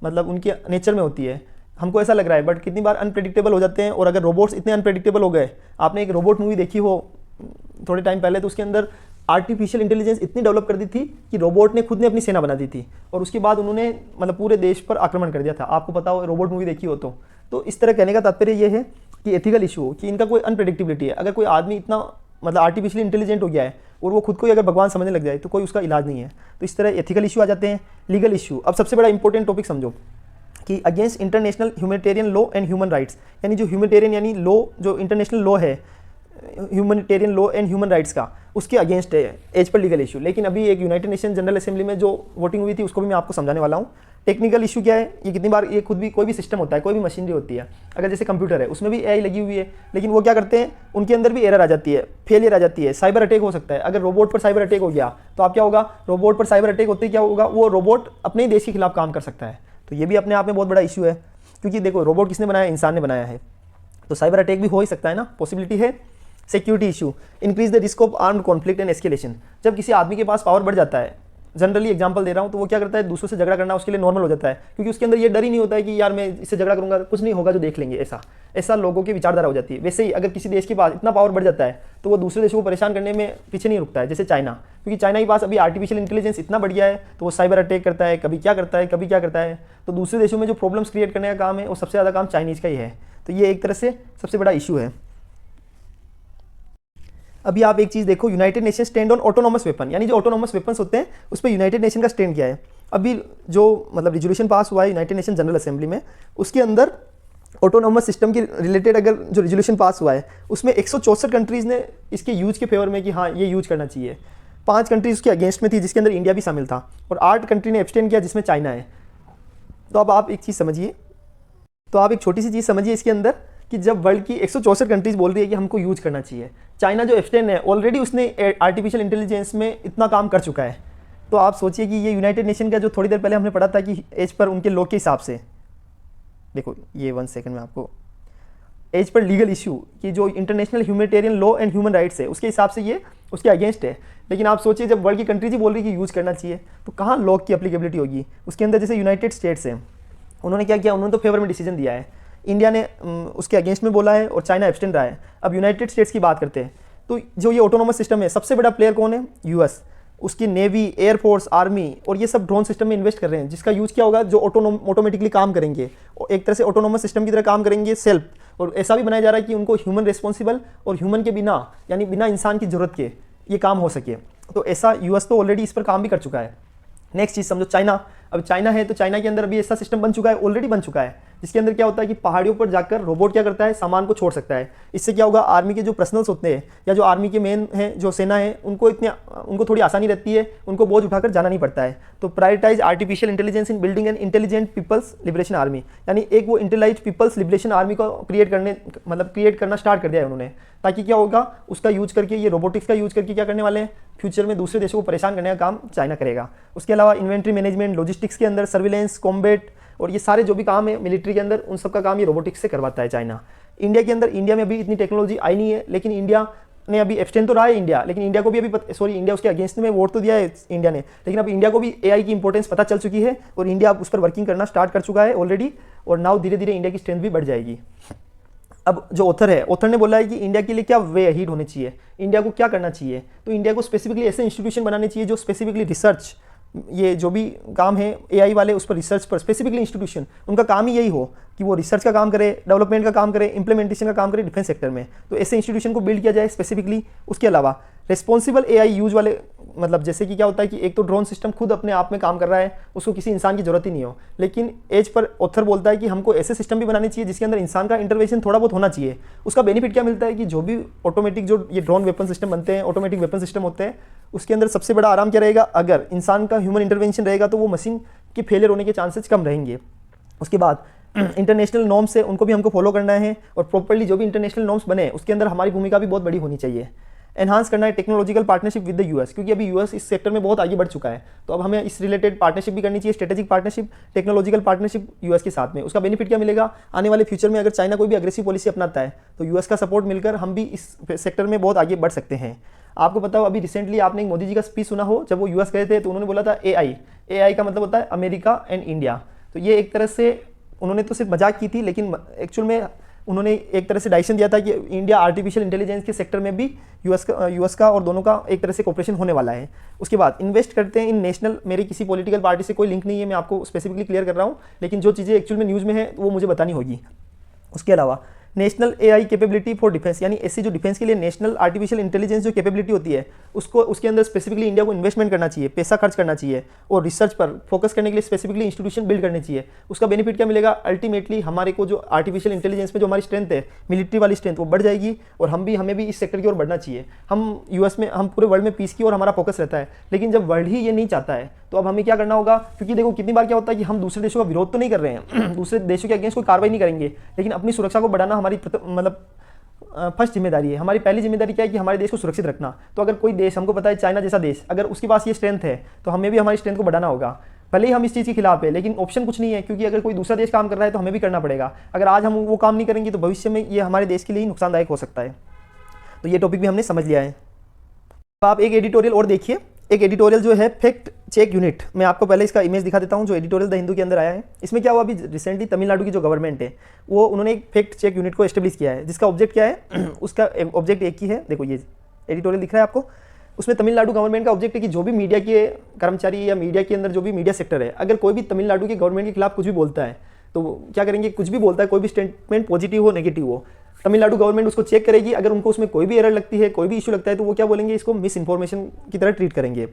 मतलब उनके नेचर में होती है। हमको ऐसा लग रहा है, बट कितनी बार अनप्रेडिक्टेबल हो जाते हैं। और अगर रोबोट्स इतने अनप्रेडिक्टेबल हो गए, आपने एक रोबोट मूवी देखी हो थोड़े टाइम पहले, तो उसके अंदर आर्टिफिशियल इंटेलिजेंस इतनी डेवलप कर दी थी कि रोबोट ने खुद ने अपनी सेना बना दी थी और उसके बाद उन्होंने मतलब पूरे देश पर आक्रमण कर दिया था। आपको पता हो, रोबोट मूवी देखी हो तो इस तरह कहने का तात्पर्य ये है कि एथिकल इशू हो कि इनका कोई अनप्रेडिक्टेबिलिटी है। अगर कोई आदमी इतना मतलब आर्टिफिशियल इंटेलिजेंट हो गया है और वो खुद को ही अगर भगवान समझने लग जाए तो कोई उसका इलाज नहीं है। तो इस तरह एथिकल इशू आ जाते हैं। लीगल इशू, अब सबसे बड़ा इंपॉर्टेंट टॉपिक समझो कि against international humanitarian law and human rights, यानी जो ह्यूमैनिटेरियन यानी लॉ, जो इंटरनेशनल लॉ है humanitarian law and human rights का, उसके अगेंस्ट है एज पर लीगल इशू। लेकिन अभी एक यूनाइटेड नेशन जनरल असेंबली में जो वोटिंग हुई थी उसको भी मैं आपको समझाने वाला हूँ। टेक्निकल इशू क्या है, ये कितनी बार ये खुद भी कोई भी सिस्टम होता है, कोई भी मशीनरी होती है, अगर जैसे कंप्यूटर है उसमें भी एआई लगी हुई है, लेकिन वो क्या करते हैं, उनके अंदर भी एरर आ जाती है, फेलियर आ जाती है, साइबर अटैक हो सकता है। अगर रोबोट पर साइबर अटैक हो गया तो आप क्या होगा, रोबोट पर साइबर अटैक होते ही क्या होगा, वो रोबोट अपने ही देश के खिलाफ काम कर सकता है। तो ये भी अपने आप में बहुत बड़ा इशू है, क्योंकि देखो रोबोट किसने बनाया, इंसान ने बनाया है, तो साइबर अटैक भी हो ही सकता है ना, पॉसिबिलिटी है। Security issue, increase the risk of armed conflict and escalation, जब किसी आदमी के पास पावर बढ़ जाता है, जनरली एग्जांपल दे रहा हूँ, तो वो क्या करता है, दूसरों से झगड़ा करना उसके लिए नॉर्मल हो जाता है, क्योंकि उसके अंदर ये डर ही नहीं होता है कि यार मैं इससे झगड़ा करूंगा कुछ नहीं होगा, जो देख लेंगे, ऐसा लोगों की विचारधारा हो जाती है। वैसे ही अगर किसी देश के पास इतना पावर बढ़ जाता है तो वो दूसरे देशों को परेशान करने में पीछे नहीं रुकता है, जैसे चाइना, क्योंकि चाइना के पास अभी आर्टिफिशियल इंटेलिजेंस इतना बढ़ गया है, तो वो साइबर अटैक करता है, कभी क्या करता है, कभी क्या करता है। तो दूसरे देशों में जो प्रॉब्लम्स क्रिएट करने का काम है वो सबसे ज़्यादा काम चाइनीज़ का ही है। तो ये एक तरह से सबसे बड़ा इशू है। अभी आप एक चीज़ देखो, United nation stand on autonomous weapon, यानी जो ऑटोनॉमस वेपन्स होते हैं उस पर यूनाइटेड नेशन का स्टैंड क्या है। अभी जो मतलब रिजोल्यूशन पास हुआ है यूनाइटेड नेशन जनरल असेंबली में, उसके अंदर ऑटोनॉमस सिस्टम के रिलेटेड अगर जो रिजोल्यूशन पास हुआ है उसमें 164 कंट्रीज़ ने इसके यूज के फेवर में कि हाँ ये यूज करना चाहिए। 5 कंट्रीज उसके अगेंस्ट में थी, जिसके अंदर इंडिया भी शामिल था, और 8 कंट्री ने एब्सटेन किया, जिसमें चाइना है। तो अब आप एक चीज़ समझिए, तो आप एक छोटी सी चीज़ समझिए इसके अंदर कि जब वर्ल्ड की 164 कंट्रीज बोल रही है कि हमको यूज करना चाहिए, चाइना जो एब्सटेन है ऑलरेडी उसने आर्टिफिशियल इंटेलिजेंस में इतना काम कर चुका है, तो आप सोचिए कि ये यूनाइटेड नेशन का जो थोड़ी देर पहले हमने पढ़ा था कि एज पर उनके लॉ के हिसाब से, देखो ये 1 सेकंड में आपको एज पर लीगल इशू कि जो international humanitarian law and human rights है उसके हिसाब से ये उसके अगेंस्ट है। लेकिन आप सोचिए जब वर्ल्ड की कंट्रीज ही बोल रही है कि यूज़ करना चाहिए, तो कहाँ लॉ की एप्लीकेबिलिटी होगी। उसके अंदर जैसे यूनाइटेड स्टेट्स है, उन्होंने क्या किया, उन्होंने तो फेवर में डिसीजन दिया है, इंडिया ने उसके अगेंस्ट में बोला है और चाइना एब्सटेन रहा है। अब यूनाइटेड स्टेट्स की बात करते हैं, तो जो ये ऑटोनोमस सिस्टम है, सबसे बड़ा प्लेयर कौन है, यूएस, उसकी नेवी, एयरफोर्स, आर्मी, और ये सब ड्रोन सिस्टम में इन्वेस्ट कर रहे हैं, जिसका यूज क्या होगा, जो ऑटोमेटिकली काम करेंगे, एक तरह से ऑटोनोमस सिस्टम की तरह काम करेंगे सेल्फ। और ऐसा भी बनाया जा रहा है कि उनको ह्यूमन रिस्पॉन्सिबल और ह्यूमन के बिना, यानी बिना इंसान की जरूरत के ये काम हो सके। तो ऐसा यूएस तो ऑलरेडी इस पर काम भी कर चुका है। नेक्स्ट चीज़ समझो, चाइना। अब चाइना है तो चाइना के अंदर अभी ऐसा सिस्टम बन चुका है, ऑलरेडी बन चुका है, जिसके अंदर क्या होता है कि पहाड़ियों पर जाकर रोबोट क्या करता है, सामान को छोड़ सकता है। इससे क्या होगा, आर्मी के जो पर्सनल्स होते हैं या जो आर्मी के मेन हैं, जो सेना है, उनको थोड़ी आसानी रहती है, उनको बोझ उठाकर जाना नहीं पड़ता है। तो prioritize artificial intelligence in building an intelligent people's liberation army, यानी एक वो इंटेलिजेंट पीपल्स लिबरेशन आर्मी को क्रिएट करना स्टार्ट कर दिया है उन्होंने, ताकि क्या होगा, उसका यूज करके, ये रोबोटिक्स का यूज करके क्या करने वाले हैं, फ्यूचर में दूसरे देशों को परेशान करने का काम चाइना करेगा। उसके अलावा इन्वेंट्री मैनेजमेंट, लॉजिस्टिक्स के अंदर सर्विलेंस, कॉम्बैट, और ये सारे जो भी काम है मिलिट्री के अंदर, उन सब का काम ये रोबोटिक्स से करवाता है चाइना। इंडिया के अंदर, इंडिया में अभी इतनी टेक्नोलॉजी आई नहीं है, लेकिन इंडिया ने अभी एब्सटेन तो रहा है इंडिया, लेकिन इंडिया को भी अभी इंडिया उसके अगेंस्ट में वोट तो दिया है इंडिया ने, लेकिन अब इंडिया को भी एआई की इंपॉर्टेंस पता चल चुकी है और इंडिया अब उस पर वर्किंग करना स्टार्ट कर चुका है ऑलरेडी, और नाउ धीरे धीरे इंडिया की स्ट्रेंथ भी बढ़ जाएगी। अब जो ऑथर है, ऑथर ने बोला है कि इंडिया के लिए क्या वे अहीड होने चाहिए, इंडिया को क्या करना चाहिए। तो इंडिया को स्पेसिफिकली ऐसे इंस्टीट्यूशन बनाने चाहिए जो स्पेसिफिकली रिसर्च ये जो भी काम है एआई वाले उस पर रिसर्च पर स्पेसिफिकली इंस्टीट्यूशन उनका काम ही यही हो कि वो रिसर्च का काम करे, डेवलपमेंट का काम करे, इंप्लीमेंटेशन का काम करे डिफेंस सेक्टर में, तो ऐसे इंस्टीट्यूशन को बिल्ड किया जाए स्पेसिफिकली। उसके अलावा रिस्पॉन्सिबल एआई यूज वाले, मतलब जैसे कि क्या होता है कि एक तो ड्रोन सिस्टम खुद अपने आप में काम कर रहा है, उसको किसी इंसान की जरूरत ही नहीं हो, लेकिन एज पर ऑथर बोलता है कि हमको ऐसे सिस्टम भी बनाने चाहिए जिसके अंदर इंसान का इंटरवेंशन थोड़ा बहुत होना चाहिए। उसका बेनिफिट क्या मिलता है कि जो भी ऑटोमेटिक जो ये ड्रोन वेपन सिस्टम बनते हैं, ऑटोमेटिक वेपन सिस्टम होते हैं, उसके अंदर सबसे बड़ा आराम क्या रहेगा, अगर इंसान का ह्यूमन इंटरवेंशन रहेगा तो वो मशीन के फेलियर होने के चांसेस कम रहेंगे। उसके बाद इंटरनेशनल नॉर्म्स है, उनको भी हमको फॉलो करना है, और प्रॉपर्ली जो भी इंटरनेशनल नॉर्म्स बने उसके अंदर हमारी भूमिका भी बहुत बड़ी होनी चाहिए। एनहांस करना है technological partnership with the US, क्योंकि अभी यूएस इस सेक्टर में बहुत आगे बढ़ चुका है, तो अब हमें इस रिलेटेड पार्टनरशिप भी करनी चाहिए, strategic partnership, technological partnership US के साथ में। उसका बेनिफिट क्या मिलेगा, आने वाले फ्यूचर में अगर चाइना कोई भी अग्रेसिव पॉलिसी अपनाता है तो यूएस का सपोर्ट मिलकर हम भी इस सेक्टर में बहुत आगे बढ़ सकते हैं। आपको पता हो अभी रिसेंटली आपने एक मोदी जी का स्पीच सुना हो, जब वो यूएस गए थे तो उन्होंने बोला था एआई का मतलब होता है अमेरिका एंड इंडिया। तो ये एक तरह से उन्होंने तो सिर्फ मजाक की थी, लेकिन एक्चुअल में उन्होंने एक तरह से डायरेक्शन दिया था कि इंडिया आर्टिफिशियल इंटेलिजेंस के सेक्टर में भी यूएस का और दोनों का एक तरह से कोऑपरेशन होने वाला है। उसके बाद इन्वेस्ट करते हैं इन नेशनल, मेरे किसी पॉलिटिकल पार्टी से कोई लिंक नहीं है, मैं आपको स्पेसिफिकली क्लियर कर रहा हूँ, लेकिन जो चीज़ें एक्चुअल में न्यूज़ में है वो मुझे बतानी होगी। उसके अलावा national AI capability for defence, यानी ऐसी जो डिफेंस के लिए नेशनल आर्टिफिशियल इंटेलिजेंस जो कैपेबिलिटी होती है उसको उसके अंदर स्पेसिफिकली इंडिया को इन्वेस्टमेंट करना चाहिए, पैसा खर्च करना चाहिए, और रिसर्च पर फोकस करने के लिए स्पेसिफिकली इंस्टीट्यूशन बिल्ड करने चाहिए। उसका बेनिफिट क्या मिलेगा, अल्टीमेटली हमारे को जो आर्टिफिशियल इंटेलिजेंस में जो हमारी स्ट्रेंथ है, मिलिट्री वाली स्ट्रेंथ, वो बढ़ जाएगी, और हमें भी इस सेक्टर की ओर बढ़ना चाहिए। हम यूएस में, हम पूरे वर्ल्ड में पीस की और हमारा फोकस रहता है, लेकिन जब वर्ल्ड ही ये नहीं चाहता है तो अब हमें क्या करना होगा, क्योंकि देखो कितनी बार क्या होता है कि हम दूसरे देशों का विरोध तो नहीं कर रहे हैं, दूसरे देशों के अगेंस्ट कोई कार्रवाई नहीं करेंगे, लेकिन अपनी सुरक्षा को बढ़ाना हमारी मतलब फर्स्ट जिम्मेदारी है। हमारी पहली जिम्मेदारी क्या है कि हमारे देश को सुरक्षित रखना। तो अगर कोई देश, हमको पता है चाइना जैसा देश, अगर उसके पास ये स्ट्रेंथ है तो हमें भी हमारी स्ट्रेंथ को बढ़ाना होगा। भले ही हम इस चीज़ के खिलाफ है, लेकिन ऑप्शन कुछ नहीं है, क्योंकि अगर कोई दूसरा देश काम कर रहा है तो हमें भी करना पड़ेगा। अगर आज हम वो काम नहीं करेंगे तो भविष्य में ये हमारे देश के लिए ही नुकसानदायक हो सकता है। तो ये टॉपिक भी हमने समझ लिया है। अब आप एक एडिटोरियल और देखिए, एक एडिटोरियल जो है फैक्ट चेक यूनिट, मैं आपको पहले इसका इमेज दिखा देता हूं, जो एडिटोरियल द हिंदू के अंदर आया है। इसमें क्या हुआ, अभी रिसेंटली तमिलनाडु की जो गवर्नमेंट है वो उन्होंने एक फैक्ट चेक यूनिट को एस्टेब्लिश किया है, जिसका ऑब्जेक्ट क्या है उसका ऑब्जेक्ट एक ही है। देखो ये एडिटोरियल दिख रहा है आपको, उसमें तमिलनाडु गवर्नमेंट का ऑब्जेक्ट है कि जो भी मीडिया के कर्मचारी या मीडिया के अंदर जो भी मीडिया सेक्टर है, अगर कोई भी तमिलनाडु की गवर्नमेंट के खिलाफ कुछ भी बोलता है तो क्या करेंगे, कुछ भी बोलता है, कोई भी स्टेटमेंट पॉजिटिव हो नेगेटिव हो, तमिलनाडु गवर्नमेंट उसको चेक करेगी। अगर उनको उसमें कोई भी एरर लगती है, कोई भी इशू लगता है, तो वो क्या बोलेंगे, इसको मिस इन्फॉर्मेशन की तरह ट्रीट करेंगे।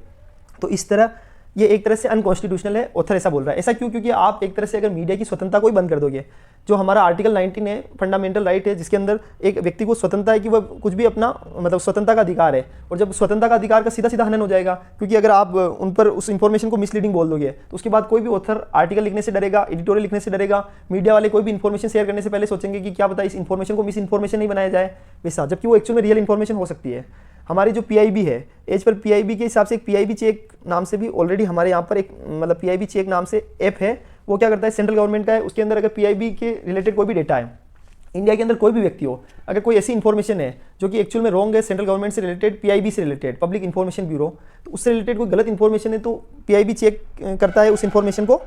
तो इस तरह ये एक तरह से अनकॉन्स्टिट्यूशनल है, ऑथर ऐसा बोल रहा है। ऐसा क्यों, क्योंकि आप एक तरह से अगर मीडिया की स्वतंत्रता को ही बंद कर दोगे, जो हमारा आर्टिकल 19 है, फंडामेंटल राइट है, जिसके अंदर एक व्यक्ति को स्वतंत्रता है कि वह कुछ भी अपना, मतलब स्वतंत्रता का अधिकार है, और जब स्वतंत्रता का अधिकार का सीधा सीधा हनन हो जाएगा, क्योंकि अगर आप उन पर उस इंफॉर्मेशन को मिसलीडिंग बोल दोगे तो उसके बाद कोई भी ऑथर आर्टिकल लिखने से डरेगा, एडिटोरियल लिखने से डरेगा, मीडिया वाले कोई भी इन्फॉर्मेशन शेयर करने से पहले सोचेंगे कि क्या पता इस इन्फॉर्मेशन को मिस इन्फॉर्मेशन नहीं बनाया जाए वैसा, जबकि वो एक्चुअल में रियल इन्फॉर्मेशन हो सकती है। हमारी जो पीआईबी है, एज पर पीआईबी के हिसाब से एक पीआईबी चेक नाम से भी ऑलरेडी हमारे यहाँ पर एक, मतलब पीआईबी चेक नाम से ऐप है, वो क्या करता है, सेंट्रल गवर्नमेंट का है। उसके अंदर अगर पीआईबी के रिलेटेड कोई भी डेटा है, इंडिया के अंदर कोई भी व्यक्ति हो, अगर कोई ऐसी इन्फॉर्मेशन है जो कि एक्चुअल में रॉन्ग है, सेंट्रल गवर्नमेंट से रिलेटेड, पीआईबी से रिलेटेड, पब्लिक इन्फॉर्मेशन ब्यूरो, तो उससे रिलेटेड कोई गलत इन्फॉर्मेशन है तो पीआईबी चेक करता है उस इन्फॉर्मेशन को,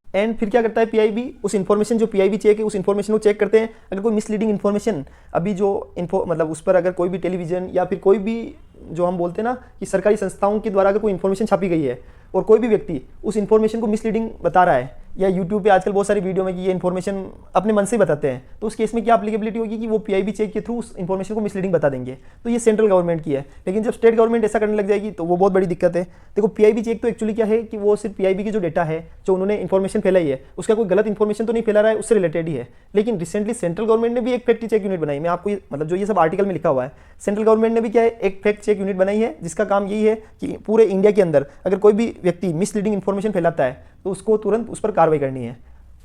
एंड फिर क्या करता है पीआईबी, उस इन्फॉर्मेशन जो पीआईबी चेक है उस इन्फॉर्मेशन को चेक करते हैं। अगर कोई मिसलीडिंग इन्फॉर्मेशन, अभी जो मतलब उस पर अगर कोई भी टेलीविजन या फिर कोई भी जो हम बोलते हैं ना कि सरकारी संस्थाओं के द्वारा अगर कोई इन्फॉर्मेशन छापी गई है और कोई भी व्यक्ति उस इन्फॉर्मेशन को मिसलीडिंग बता रहा है, या यूट्यूब पे आजकल बहुत सारी वीडियो में कि ये इन्फॉर्मेशन अपने मन से ही बताते हैं, तो उस केस में क्या एप्लीकेबिलिटी होगी कि वो पीआईबी चेक के थ्रू उस इन्फॉर्मेशन को मिसलीडिंग बता देंगे। तो ये सेंट्रल गवर्नमेंट की है, लेकिन जब स्टेट गवर्नमेंट ऐसा करने लग जाएगी तो वो बहुत बड़ी दिक्कत है। देखो पीआईबी चेक तो एक्चुअली क्या है कि वो सिर्फ पीआईबी की जो डेटा है, जो उन्होंने इन्फॉर्मेशन फैलाई है, उसका कोई गलत इन्फॉर्मेशन तो नहीं फैला रहा है, उससे रिलेटेड ही है। लेकिन रिसेंटली सेंट्रल गवर्नमेंट ने भी एक फैक्ट चेक यूनिट बनाई, मैं आपको मतलब जो ये सब आर्टिकल में लिखा हुआ है, सेंट्रल गवर्नमेंट ने भी क्या है, एक फैक्ट चेक यूनिट बनाई है, जिसका काम यही है कि पूरे इंडिया के अंदर अगर कोई भी व्यक्ति मिसलीडिंग इन्फॉर्मेशन फैलाता है तो उसको तुरंत उस पर कार्रवाई करनी है।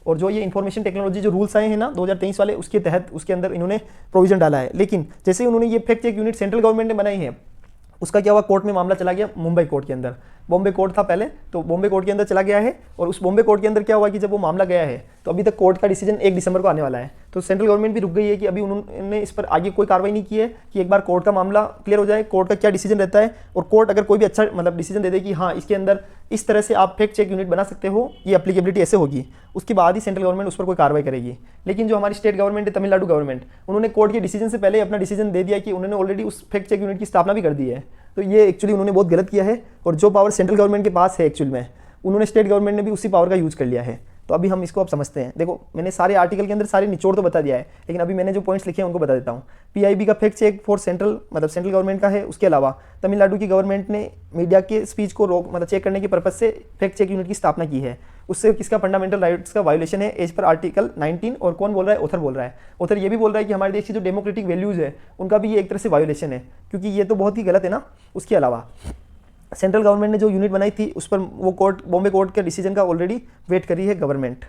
और जो ये इन्फॉर्मेशन टेक्नोलॉजी जो रूल्स आए हैं ना 2023 वाले, उसके तहत उसके अंदर इन्होंने प्रोविजन डाला है। लेकिन जैसे ही उन्होंने ये fact check unit central government ने बनाई है, उसका क्या हुआ, कोर्ट में मामला चला गया, मुंबई कोर्ट के अंदर। बॉम्बे कोर्ट था पहले, तो बॉम्बे कोर्ट के अंदर चला गया है, और उस बॉम्बे कोर्ट के अंदर क्या हुआ कि जब वो मामला गया है तो अभी तक कोर्ट का डिसीजन 1 दिसंबर को आने वाला है। तो सेंट्रल गवर्नमेंट भी रुक गई है कि अभी उन्होंने इस पर आगे कोई कार्रवाई नहीं की है कि एक बार कोर्ट का मामला क्लियर हो जाए, कोर्ट का क्या डिसीजन रहता है, और कोर्ट अगर कोई भी अच्छा मतलब डिसीजन दे दे कि हाँ इसके अंदर इस तरह से आप फैक्ट चेक यूनिट बना सकते हो, ये एप्लीकेबिलिटी ऐसे होगी, उसके बाद ही सेंट्रल गवर्नमेंट उस पर कोई कार्रवाई करेगी। लेकिन जो हमारी स्टेट गवर्नमेंट है, तमिलनाडु गवर्नमेंट, उन्होंने कोर्ट के डिसीजन से पहले अपना डिसीजन दे दिया कि उन्होंने ऑलरेडी उस फैक्ट चेक यूनिट की स्थापना भी कर दी है। तो ये एक्चुअली उन्होंने बहुत गलत किया है, और जो पावर सेंट्रल गवर्नमेंट के पास है एक्चुअल में, उन्होंने स्टेट गवर्नमेंट ने भी उसी पावर का यूज़ कर लिया है। तो अभी हम इसको अब समझते हैं। देखो मैंने सारे आर्टिकल के अंदर सारे निचोड़ तो बता दिया है, लेकिन अभी मैंने जो पॉइंट्स लिखे हैं उनको बता देता हूँ। पीआईबी का फैक्ट चेक फॉर सेंट्रल, मतलब सेंट्रल गवर्नमेंट का है। उसके अलावा तमिलनाडु की गवर्नमेंट ने मीडिया के स्पीच को रोक, मतलब चेक करने के पर्पज से फैक्ट चेक यूनिट की स्थापना की है। उससे किसका फंडामेंटल राइट्स का वायोलेशन है एज पर आर्टिकल 19। और कौन बोल रहा है? ऑथर बोल रहा है। ऑथर ये भी बोल रहा है कि हमारे देश की जो डेमोक्रेटिक वैल्यूज़ है उनका भी ये एक तरह से वायोलेशन है, क्योंकि ये तो बहुत ही गलत है ना। उसके अलावा सेंट्रल गवर्नमेंट ने जो यूनिट बनाई थी उस पर वो कोर्ट, बॉम्बे कोर्ट के डिसीजन का ऑलरेडी वेट करी है government.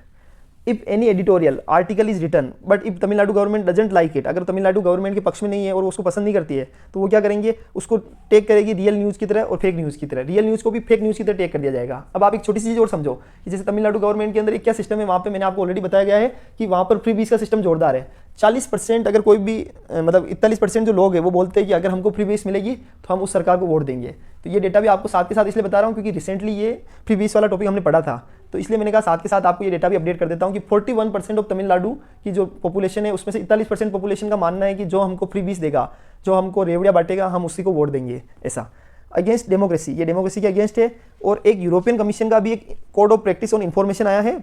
If any editorial article is written but if Tamil Nadu government doesn't like it, अगर तमिलनाडु गवर्नमेंट के पक्ष में नहीं है और वो उसको पसंद नहीं करती है तो वो क्या करेंगे? उसको टेक करेगी रियल न्यूज़ की तरह और फेक न्यूज़ की तरह। रियल न्यूज़ को भी फेक न्यूज़ की तरह टेक कर दिया जाएगा। अब आप एक छोटी सी चीज़ और समझो कि जैसे तमिलनाडु गवर्नमेंट के अंदर एक क्या सिस्टम है, वहाँ पे मैंने आपको ऑलरेडी बताया गया है कि वहाँ पर फ्री बीस का सिस्टम जोरदार है। 40% अगर कोई भी मतलब 41% जो लोग हैं वो बोलते हैं कि अगर हमको फ्री बीस मिलेगी तो हम उस सरकार को वोट देंगे। तो ये डेटा भी आपको साथ के साथ इसलिए बता रहा हूँ क्योंकि रिसेंटली ये फ्री बीस वाला टॉपिक हमने पढ़ा था, तो इसलिए मैंने कहा साथ के साथ आपको ये डेटा भी अपडेट कर देता हूँ कि 41% ऑफ तमिलनाडु की जो पॉपुलेशन है उसमें से 41% पॉपुलेशन का मानना है कि जो हमको फ्री बीस देगा, जो हमको रेवड़िया बांटेगा, हम उसी को वोट देंगे। ऐसा अगेंस्ट डेमोक्रेसी, ये डेमोक्रेसी के अगेंस्ट है। और एक यूरोपियन कमीशन का भी एक code of practice on information आया है,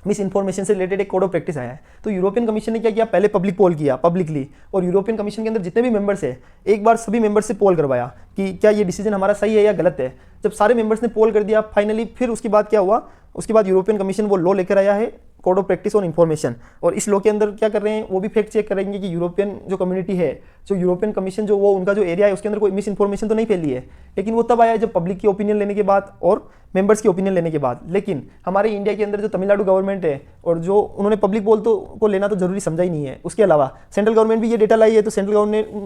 मिस इन्फॉर्मेशन से रिलेटेड एक कोड ऑफ प्रैक्टिस आया है। तो यूरोपियन कमीशन ने क्या किया? पहले पब्लिक पोल किया पब्लिकली, और यूरोपियन कमीशन के अंदर जितने भी मेंबर्स हैं एक बार सभी मेंबर्स से पोल करवाया कि क्या ये डिसीजन हमारा सही है या गलत है। जब सारे मेंबर्स ने पोल कर दिया फाइनली, फिर उसके बाद क्या हुआ? उसके बाद यूरोपियन कमीशन वो लॉ लेकर आया है, code of practice on information. और इस लॉ के अंदर क्या कर रहे हैं? वो भी फैक्ट चेक करेंगे कि यूरोपियन जो कम्युनिटी है, जो यूरोपियन कमीशन जो वो उनका जो एरिया है उसके अंदर कोई मिस इन्फॉर्मेशन तो नहीं फैली है। लेकिन वो तब आया जब पब्लिक की ओपिनियन लेने के बाद और मेंबर्स की ओपिनियन लेने के बाद। लेकिन हमारे इंडिया के अंदर जो तमिलनाडु गवर्नमेंट है और जो उन्होंने पब्लिक पोल तो को लेना तो जरूरी समझा ही नहीं है। उसके अलावा सेंट्रल गवर्नमेंट भी ये डेटा लाई है, तो सेंट्रल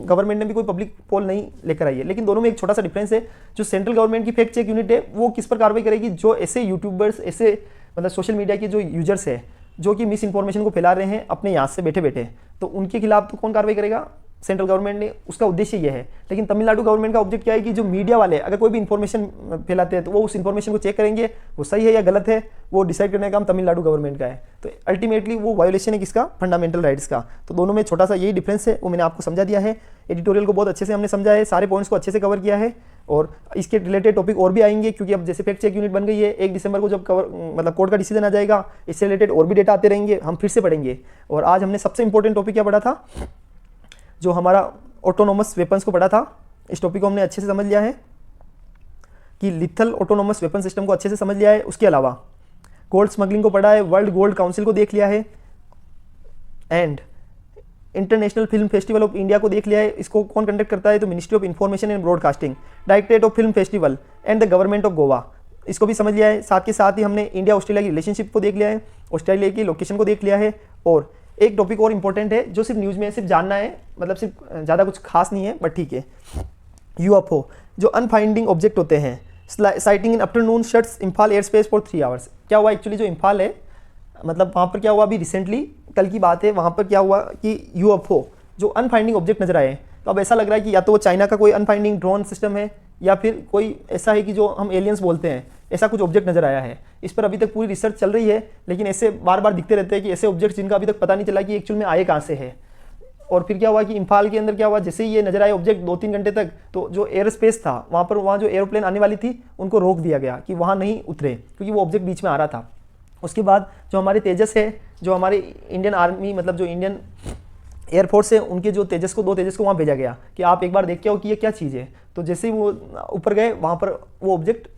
गवर्नमेंट ने भी कोई पब्लिक पोल नहीं लेकर आई है। लेकिन दोनों में एक छोटा सा डिफरेंस है। जो सेंट्रल गवर्नमेंट की फैक्ट चेक यूनिट है वो किस पर कार्रवाई करेगी? जो ऐसे यूट्यूबर्स, ऐसे मतलब सोशल मीडिया के जो यूजर्स है जो कि मिस इन्फॉर्मेशन को फैला रहे हैं अपने यहाँ से बैठे बैठे, तो उनके खिलाफ तो कौन कार्रवाई करेगा? सेंट्रल गवर्नमेंट ने, उसका उद्देश्य यह है। लेकिन तमिलनाडु गवर्नमेंट का ऑब्जेक्ट क्या है कि जो मीडिया वाले अगर कोई भी इन्फॉर्मेशन फैलाते हैं तो वो उस इन्फॉर्मेशन को चेक करेंगे, वो सही है या गलत है, वो डिसाइड करने का काम तमिलनाडु गवर्नमेंट का है। तो अल्टीमेटली वो वायोलेशन है किसका? फंडामेंटल राइट्स का। तो दोनों में छोटा सा यही डिफरेंस है, वो मैंने आपको समझा दिया है। एडिटोरियल को बहुत अच्छे से हमने समझा है, सारे पॉइंट्स को अच्छे से कवर किया है, और इसके रिलेटेड टॉपिक और भी आएंगे क्योंकि अब जैसे फैक्ट चेक यूनिट बन गई है, 1 दिसंबर को जब मतलब कोर्ट का डिसीजन आ जाएगा, इससे रिलेटेड और भी डेटा आते रहेंगे, हम फिर से पढ़ेंगे। और आज हमने सबसे इंपॉर्टेंट टॉपिक क्या पढ़ा था? जो हमारा ऑटोनोमस वेपन्स को पढ़ा था। इस टॉपिक को हमने अच्छे से समझ लिया है कि लिथल ऑटोनोमस वेपन सिस्टम को अच्छे से समझ लिया है। उसके अलावा गोल्ड स्मगलिंग को पढ़ा है, वर्ल्ड गोल्ड काउंसिल को देख लिया है, and international film festival of India को देख लिया है। इसको कौन कंडक्ट करता है? तो ministry of information and broadcasting, directorate of film festival and the government of Goa, इसको भी समझ लिया है। साथ के साथ ही हमने इंडिया ऑस्ट्रेलिया की रिलेशनशिप को देख लिया है, ऑस्ट्रेलिया की लोकेशन को देख लिया है। और एक टॉपिक और इंपॉर्टेंट है जो सिर्फ न्यूज़ में सिर्फ जानना है, मतलब सिर्फ ज़्यादा कुछ खास नहीं है बट ठीक है। यूएफओ जो अनफाइंडिंग ऑब्जेक्ट होते हैं, sighting in afternoon shuts Imphal air space for 3 hours. क्या हुआ एक्चुअली? जो इम्फाल है, मतलब वहाँ पर क्या हुआ अभी रिसेंटली, कल की बात है, वहाँ पर क्या हुआ कि यूएफओ जो अनफाइंडिंग ऑब्जेक्ट नजर आए। तो अब ऐसा लग रहा है कि या तो वो चाइना का कोई अनफाइंडिंग ड्रोन सिस्टम है या फिर कोई ऐसा है कि जो हम एलियंस बोलते हैं, ऐसा कुछ ऑब्जेक्ट नजर आया है। इस पर अभी तक पूरी रिसर्च चल रही है, लेकिन ऐसे बार बार दिखते रहते हैं कि ऐसे ऑब्जेक्ट्स जिनका अभी तक पता नहीं चला कि एक्चुअल में आए कहाँ से है। और फिर क्या हुआ कि इम्फाल के अंदर क्या हुआ, जैसे ही ये नजर आए ऑब्जेक्ट 2-3 घंटे तक, तो जो एयर स्पेस था वहाँ जो एरोप्लेन आने वाली थी उनको रोक दिया गया कि वहाँ नहीं उतरे, क्योंकि वो ऑब्जेक्ट बीच में आ रहा था। उसके बाद जो हमारे तेजस है, जो हमारे इंडियन आर्मी, मतलब जो इंडियन एयरफोर्स है, उनके जो तेजस को 2 तेजस को वहाँ भेजा गया कि आप एक बार देख के आओ कि ये क्या चीज़ है। तो जैसे ही वो ऊपर गए वहाँ पर वो ऑब्जेक्ट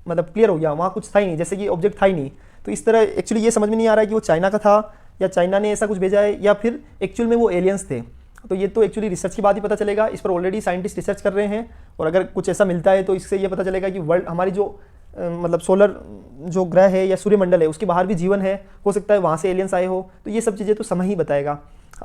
मतलब क्लियर हो गया, वहाँ कुछ था ही नहीं, जैसे कि ऑब्जेक्ट था ही नहीं। तो इस तरह एक्चुअली ये समझ में नहीं आ रहा है कि वो चाइना का था या चाइना ने ऐसा कुछ भेजा है या फिर एक्चुअल में वो एलियंस थे। तो ये तो एक्चुअली रिसर्च की बात ही पता चलेगा। इस पर ऑलरेडी साइंटिस्ट रिसर्च कर रहे हैं, और अगर कुछ ऐसा मिलता है तो इससे ये पता चलेगा कि वर्ल्ड, हमारी जो मतलब सोलर जो ग्रह है या सूर्यमंडल है उसके बाहर भी जीवन है, हो सकता है वहाँ से एलियंस आए हो। तो ये सब चीज़ें तो समय ही बताएगा।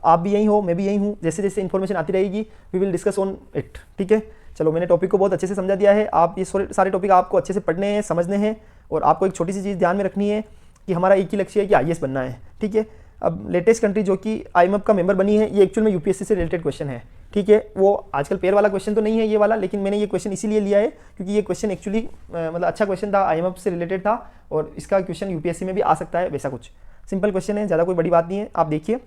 आप भी यहीं हो, मैं भी यहीं हूँ, जैसे जैसे इन्फॉर्मेशन आती रहेगी we will discuss on it. ठीक है, चलो मैंने टॉपिक को बहुत अच्छे से समझा दिया है। आप ये सारे टॉपिक आपको अच्छे से पढ़ने हैं, समझने हैं, और आपको एक छोटी सी चीज़ ध्यान में रखनी है कि हमारा एक ही लक्ष्य है कि IAS बनना है। ठीक है, अब लेटेस्ट कंट्री जो कि IMF का मेंबर बनी है, ये एक्चुअल में UPSC से रिलेटेड क्वेश्चन है। ठीक है, वो आजकल पेयर वाला क्वेश्चन तो नहीं है ये वाला, लेकिन मैंने ये क्वेश्चन इसीलिए लिया है क्योंकि ये क्वेश्चन एक्चुअली मतलब अच्छा क्वेश्चन था, IMF से रिलेटेड था, और इसका क्वेश्चन UPSC में भी आ सकता है। वैसा कुछ सिंपल क्वेश्चन है, ज़्यादा कोई बड़ी बात नहीं है। आप देखिए।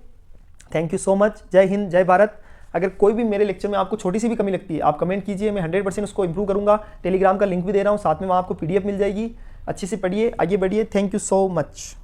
Thank you so much. जय हिंद, जय भारत। अगर कोई भी मेरे लेक्चर में आपको छोटी सी भी कमी लगती है, आप कमेंट कीजिए, मैं 100% उसको इंप्रूव करूँगा। टेलीग्राम का लिंक भी दे रहा हूँ, साथ में वहाँ आपको PDF मिल जाएगी। अच्छे से पढ़िए, आगे बढ़िए। Thank you so much.